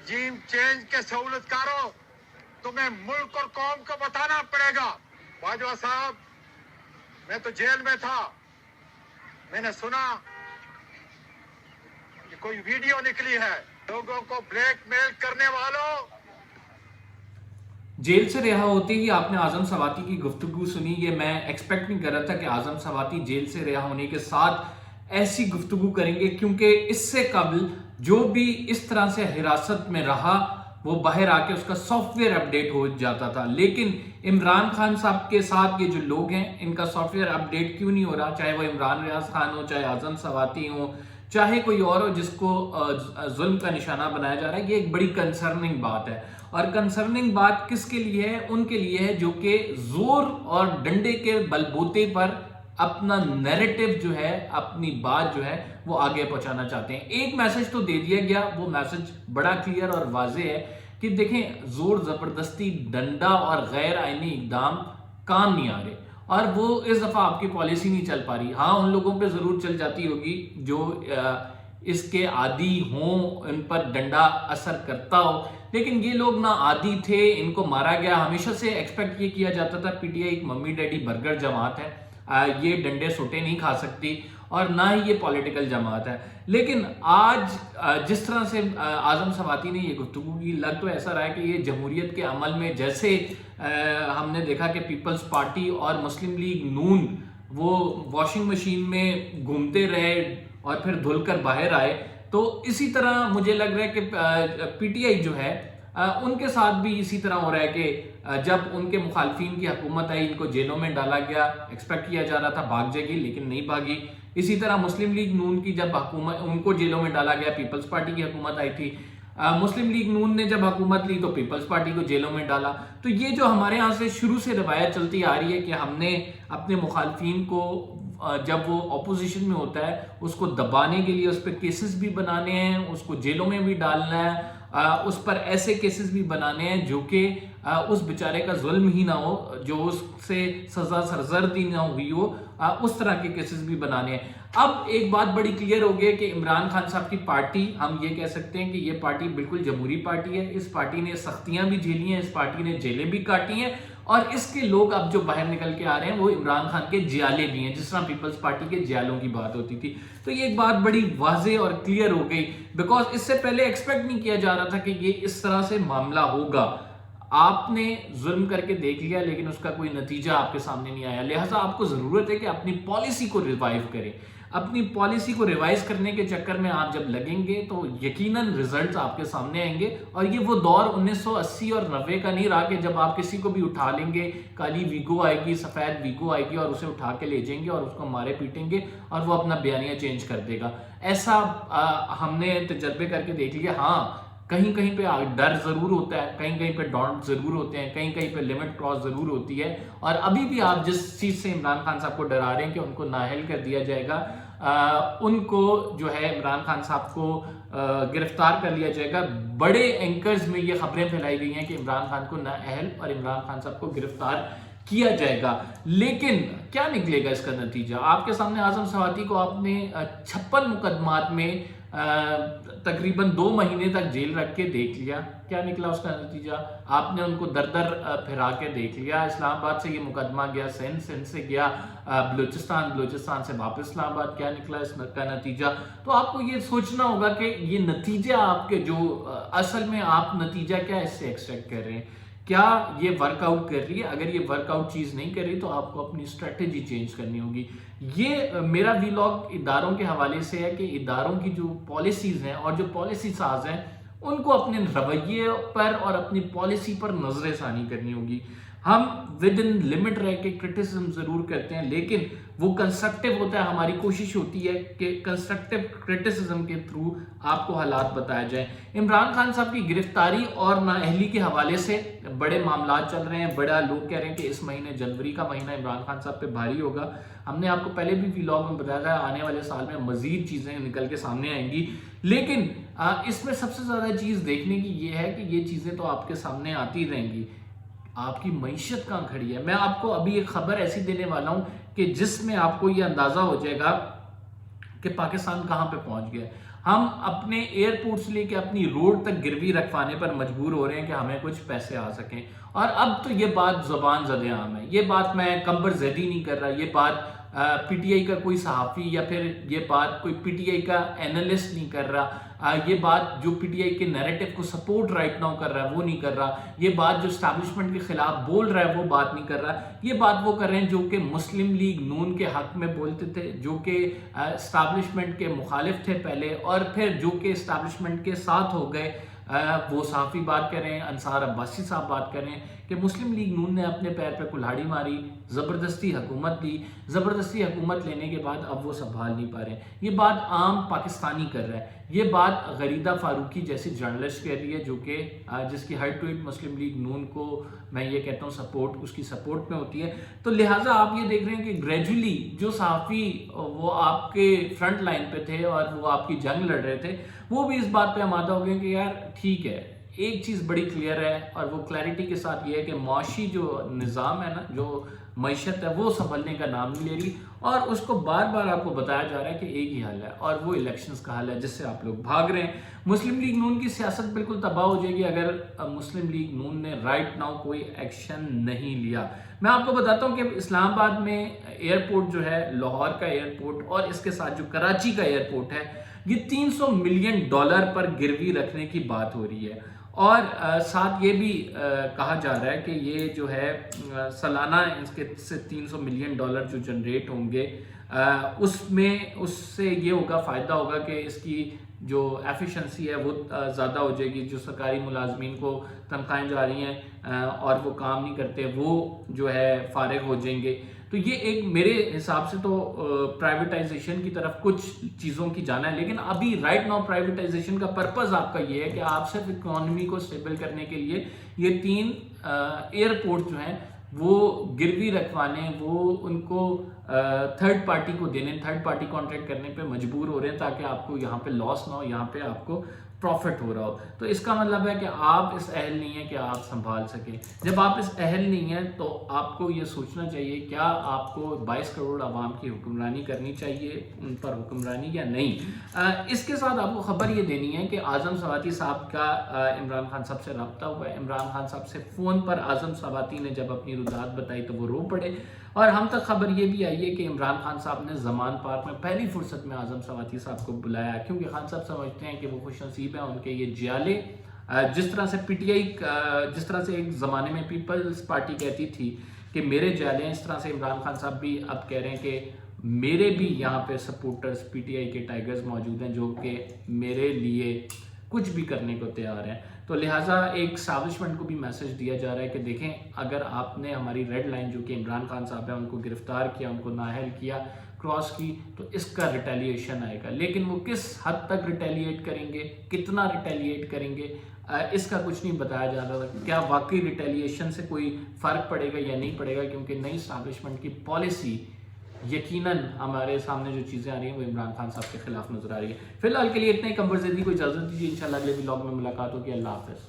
रजीम change के सहूलतकारों, तुम्हें मुल्क और कौम को बताना पड़ेगा। बाजवा साहब, मैं तो जेल में था, मैंने सुना कि कोई वीडियो निकली है लोगों को ब्लैकमेल करने वालों। जेल से रिहा होते ही आपने आजम सवाती की गुफ्तगू सुनी। ये मैं एक्सपेक्ट नहीं कर रहा था कि आजम सवाती जेल से रिहा होने के साथ ऐसी गुफ्तगू करेंगे, क्योंकि इससे कबल जो भी इस तरह से हिरासत में रहा वो बाहर आके उसका सॉफ्टवेयर अपडेट हो जाता था। लेकिन इमरान खान साहब के साथ ये जो लोग हैं, इनका सॉफ्टवेयर अपडेट क्यों नहीं हो रहा? चाहे वो इमरान रियाज खान हो, चाहे आजम सवाती हो, चाहे कोई और हो जिसको जुल्म का निशाना बनाया जा रहा है, ये एक बड़ी कंसर्निंग बात है। और कंसर्निंग बात किसके लिए है? उनके लिए है जो कि जोर और डंडे के बलबूते पर अपना नैरेटिव जो है, अपनी बात जो है वो आगे पहुंचाना चाहते हैं। एक मैसेज तो दे दिया गया, वो मैसेज बड़ा क्लियर और वाज़ेह है कि देखें, जोर जबरदस्ती, डंडा और गैर आईनी इकदाम काम नहीं आ रहे, और वो इस दफा आपकी पॉलिसी नहीं चल पा रही। हाँ, उन लोगों पे जरूर चल जाती होगी जो इसके आदी हों, इन पर डंडा असर करता हो, लेकिन ये लोग ना आदी थे, इनको मारा गया। हमेशा से एक्सपेक्ट ये किया जाता था पीटीआई एक मम्मी डैडी बर्गर जमात है, ये डंडे सोटे नहीं खा सकती, और ना ही ये पॉलिटिकल जमात है। लेकिन आज जिस तरह से आजम सवाती ने ये गुफ्तगू की, लग तो ऐसा रहा है कि ये जमहूरियत के अमल में, जैसे हमने देखा कि पीपल्स पार्टी और मुस्लिम लीग नून वो वॉशिंग मशीन में घूमते रहे और फिर धुलकर बाहर आए, तो इसी तरह मुझे लग रहा है कि पीटीआई जो है उनके साथ भी इसी तरह हो रहा है कि जब उनके मुखालफिन की हुकूमत आई, इनको जेलों में डाला गया, एक्सपेक्ट किया जा रहा था भाग जाएगी, लेकिन नहीं भागी। इसी तरह मुस्लिम लीग नून की जब हुकूमत, उनको जेलों में डाला गया, पीपल्स पार्टी की हुकूमत आई थी। मुस्लिम लीग नून ने जब हुकूमत ली तो पीपल्स पार्टी को जेलों में डाला। तो ये जो हमारे यहाँ से शुरू से रवायत चलती आ रही है कि हमने अपने मुखालफिन को जब वो अपोजिशन में होता है उसको दबाने के लिए उस पर केसेस भी बनाने हैं, उसको जेलों में भी डालना है, उस पर ऐसे केसेस भी बनाने हैं जो कि उस बेचारे का जुल्म ही ना हो, जो उससे सजा सरजर्दी ना हुई हो, उस तरह के केसेस भी बनाने हैं। अब एक बात बड़ी क्लियर हो गई कि इमरान खान साहब की पार्टी, हम ये कह सकते हैं कि ये पार्टी बिल्कुल जमहूरी पार्टी है। इस पार्टी ने सख्तियां भी झेली हैं, इस पार्टी ने जेलें भी काटी हैं, और इसके लोग अब जो बाहर निकल के आ रहे हैं वो इमरान खान के जियाले भी हैं, जिस तरह पीपल्स पार्टी के जियालों की बात होती थी। तो ये एक बात बड़ी वाज़ेह और क्लियर हो गई, बिकॉज इससे पहले एक्सपेक्ट नहीं किया जा रहा था कि ये इस तरह से मामला होगा। आपने जुल्म करके देख लिया, लेकिन उसका कोई नतीजा आपके सामने नहीं आया। लिहाजा आपको जरूरत है कि अपनी पॉलिसी को रिवाइव करें। अपनी पॉलिसी को रिवाइज करने के चक्कर में आप जब लगेंगे तो यकीनन रिजल्ट्स आपके सामने आएंगे। और ये वो दौर 1980 और 90 का नहीं रहा कि जब आप किसी को भी उठा लेंगे, काली वीगो आएगी, सफेद वीगो आएगी, और उसे उठा के ले जाएंगे और उसको मारे पीटेंगे और वो अपना बयानिया चेंज कर देगा। ऐसा हमने तजर्बे करके देख लिया। हाँ, कहीं कहीं पे डर जरूर होता है, कहीं कहीं पे डॉट जरूर होते हैं, कहीं कहीं पे लिमिट क्रॉस जरूर होती है। और अभी भी आप जिस चीज से इमरान खान साहब को डरा रहे हैं कि उनको नाअहल कर दिया जाएगा, उनको जो है इमरान खान साहब को गिरफ्तार कर लिया जाएगा। बड़े एंकर्स में ये खबरें फैलाई गई हैं कि इमरान खान को नाअहल और इमरान खान साहब को गिरफ्तार किया जाएगा। लेकिन क्या निकलेगा इसका नतीजा? आपके सामने आजम सवाती को आपने 56 मुकदमात में तकरीबन 2 महीने तक जेल रख के देख लिया, क्या निकला उसका नतीजा? आपने उनको दर दर फिरा के देख लिया। इस्लामाबाद से ये मुकदमा गया सिंध, सिंध से गया बलूचिस्तान, बलूचिस्तान से वापस इस्लामाबाद, क्या निकला इसका नतीजा? तो आपको ये सोचना होगा कि ये नतीजा आपके जो असल में आप नतीजा क्या इससे एक्सट्रैक्ट कर रहे हैं, क्या ये वर्कआउट कर रही है? अगर ये वर्कआउट चीज नहीं कर रही तो आपको अपनी स्ट्रेटेजी चेंज करनी होगी। ये मेरा वीलॉग इदारों के हवाले से है कि इदारों की जो पॉलिसीज हैं और जो पॉलिसी साज हैं उनको अपने रवैये पर और अपनी पॉलिसी पर नजर सानी करनी होगी। हम विद इन लिमिट रह के क्रिटिसिज्म जरूर करते हैं, लेकिन वो कंस्ट्रक्टिव होता है। हमारी कोशिश होती है कि कंस्ट्रक्टिव क्रिटिसिज्म के थ्रू आपको हालात बताया जाए। इमरान खान साहब की गिरफ्तारी और नाअहली के हवाले से बड़े मामला चल रहे हैं। बड़ा लोग कह रहे हैं कि इस महीने, जनवरी का महीना इमरान खान साहब पे भारी होगा। हमने आपको पहले भी व्लॉग में बताया था, आने वाले साल में मजीद चीजें निकल के सामने आएंगी। लेकिन इसमें सबसे ज्यादा चीज देखने की ये है कि ये चीजें तो आपके सामने आती रहेंगी, आपकी मईशत कहाँ खड़ी है। मैं आपको अभी एक खबर ऐसी देने वाला हूं कि जिसमें आपको ये अंदाजा हो जाएगा कि पाकिस्तान कहाँ पे पहुंच गया है। ہم اپنے ایئرپورٹ سے لے کے اپنی روڈ تک گروی رکھوانے پر مجبور ہو رہے ہیں کہ ہمیں کچھ پیسے آ سکیں. اور اب تو یہ بات زبان زد عام ہے, یہ بات میں کمبر زیدی نہیں کر رہا, یہ بات پی ٹی آئی کا کوئی صحافی یا پھر یہ بات کوئی پی ٹی آئی کا اینالسٹ نہیں کر رہا, یہ بات جو پی ٹی آئی کے نیریٹو کو سپورٹ رائٹ ناؤ کر رہا ہے وہ نہیں کر رہا, یہ بات جو اسٹیبلشمنٹ کے خلاف بول رہا ہے وہ بات نہیں کر رہا, یہ بات وہ کر رہے ہیں جو کہ مسلم لیگ نون کے حق میں بولتے تھے, جو کہ اسٹیبلشمنٹ کے مخالف تھے پہلے اور پھر جو کہ اسٹیبلشمنٹ کے ساتھ ہو گئے. وہ صحافی بات کر رہے ہیں, انصار عباسی صاحب بات کر رہے ہیں کہ مسلم لیگ نون نے اپنے پیر پہ کلہاڑی ماری, زبردستی حکومت دی, زبردستی حکومت لینے کے بعد اب وہ سنبھال نہیں پا رہے ہیں. یہ بات عام پاکستانی کر رہا ہے, یہ بات غریدہ فاروقی جیسی جرنلسٹ کہہ رہی ہے جو کہ جس کی ہر ٹویٹ مسلم لیگ نون کو میں یہ کہتا ہوں سپورٹ اس کی سپورٹ میں ہوتی ہے. تو لہٰذا آپ یہ دیکھ رہے ہیں کہ گریجولی جو صحافی وہ آپ کے فرنٹ لائن پہ تھے اور وہ آپ کی جنگ لڑ رہے تھے وہ بھی اس بات پہ آمادہ ہو گئے کہ یار ٹھیک ہے, ایک چیز بڑی کلیئر ہے اور وہ کلیئرٹی کے ساتھ یہ ہے کہ معاشی جو نظام ہے نا, جو معیشت ہے وہ سنبھلنے کا نام نہیں لے رہی اور اس کو بار بار آپ کو بتایا جا رہا ہے کہ ایک ہی حل ہے اور وہ الیکشنز کا حل ہے جس سے آپ لوگ بھاگ رہے ہیں. مسلم لیگ نون کی سیاست بالکل تباہ ہو جائے گی اگر مسلم لیگ نون نے رائٹ ناؤ کوئی ایکشن نہیں لیا. میں آپ کو بتاتا ہوں کہ اسلام آباد میں ایئرپورٹ جو ہے, لاہور کا ایئرپورٹ اور اس کے ساتھ جو کراچی کا ایئرپورٹ ہے, یہ $300 ملین پر گروی رکھنے کی بات ہو رہی ہے. اور ساتھ یہ بھی کہا جا رہا ہے کہ یہ جو ہے سالانہ اس کے سے $300 ملین جو جنریٹ ہوں گے, اس سے یہ ہوگا, فائدہ ہوگا کہ اس کی جو ایفیشنسی ہے وہ زیادہ ہو جائے گی. جو سرکاری ملازمین کو تنخواہیں جا رہی ہیں اور وہ کام نہیں کرتے وہ جو ہے فارغ ہو جائیں گے. تو یہ ایک میرے حساب سے تو پرائیویٹائزیشن کی طرف کچھ چیزوں کی جانا ہے, لیکن ابھی رائٹ ناؤ پرائیویٹائزیشن کا پرپز آپ کا یہ ہے کہ آپ صرف اکانومی کو اسٹیبل کرنے کے لیے یہ 3 ایئرپورٹ جو ہیں وہ گروی رکھوانے, وہ ان کو تھرڈ پارٹی کو دینے, تھرڈ پارٹی کانٹریکٹ کرنے پہ مجبور ہو رہے ہیں تاکہ آپ کو یہاں پہ لاس نہ ہو, یہاں پہ آپ کو پروفٹ ہو رہا ہو. تو اس کا مطلب ہے کہ آپ اس اہل نہیں ہیں کہ آپ سنبھال سکیں. جب آپ اس اہل نہیں ہیں تو آپ کو یہ سوچنا چاہیے کیا آپ کو 22 کروڑ عوام کی حکمرانی کرنی چاہیے, ان پر حکمرانی یا نہیں. اس کے ساتھ آپ کو خبر یہ دینی ہے کہ اعظم سواتی صاحب کا عمران خان صاحب سے رابطہ ہوا ہے. عمران خان صاحب سے فون پر اعظم سواتی نے جب اپنی رضاعت بتائی تو وہ رو پڑے, اور ہم تک خبر یہ بھی آئی ہے کہ عمران خان صاحب نے زمان پارک میں پہلی فرصت میں اعظم سواتی صاحب کو بلایا, کیونکہ خان صاحب سمجھتے ہیں کہ وہ خوش نصیب ہیں, ان کے یہ جیالے جس طرح سے پی ٹی آئی جس طرح سے ایک زمانے میں پیپلز پارٹی کہتی تھی کہ میرے جیالے ہیں, اس طرح سے عمران خان صاحب بھی اب کہہ رہے ہیں کہ میرے بھی یہاں پہ سپورٹرز پی ٹی آئی کے ٹائیگرز موجود ہیں جو کہ میرے لیے کچھ بھی کرنے کو تیار ہیں. تو لہٰذا ایک اسٹیبلشمنٹ کو بھی میسج دیا جا رہا ہے کہ دیکھیں اگر آپ نے ہماری ریڈ لائن جو کہ عمران خان صاحب ہیں ان کو گرفتار کیا, ان کو نااہل کیا, کراس کی, تو اس کا ریٹیلیشن آئے گا. لیکن وہ کس حد تک ریٹیلیٹ کریں گے, کتنا ریٹیلیٹ کریں گے, اس کا کچھ نہیں بتایا جا رہا. کیا واقعی ریٹیلیشن سے کوئی فرق پڑے گا یا نہیں پڑے گا, کیونکہ نئی اسٹیبلشمنٹ کی پالیسی یقیناً ہمارے سامنے جو چیزیں آ رہی ہیں وہ عمران خان صاحب کے خلاف نظر آ رہی ہے. فی الحال کے لیے اتنا ہی. کمبر زیدی کو اجازت دیجیے, انشاءاللہ اگلے ولاگ میں ملاقات ہوگی. اللہ حافظ.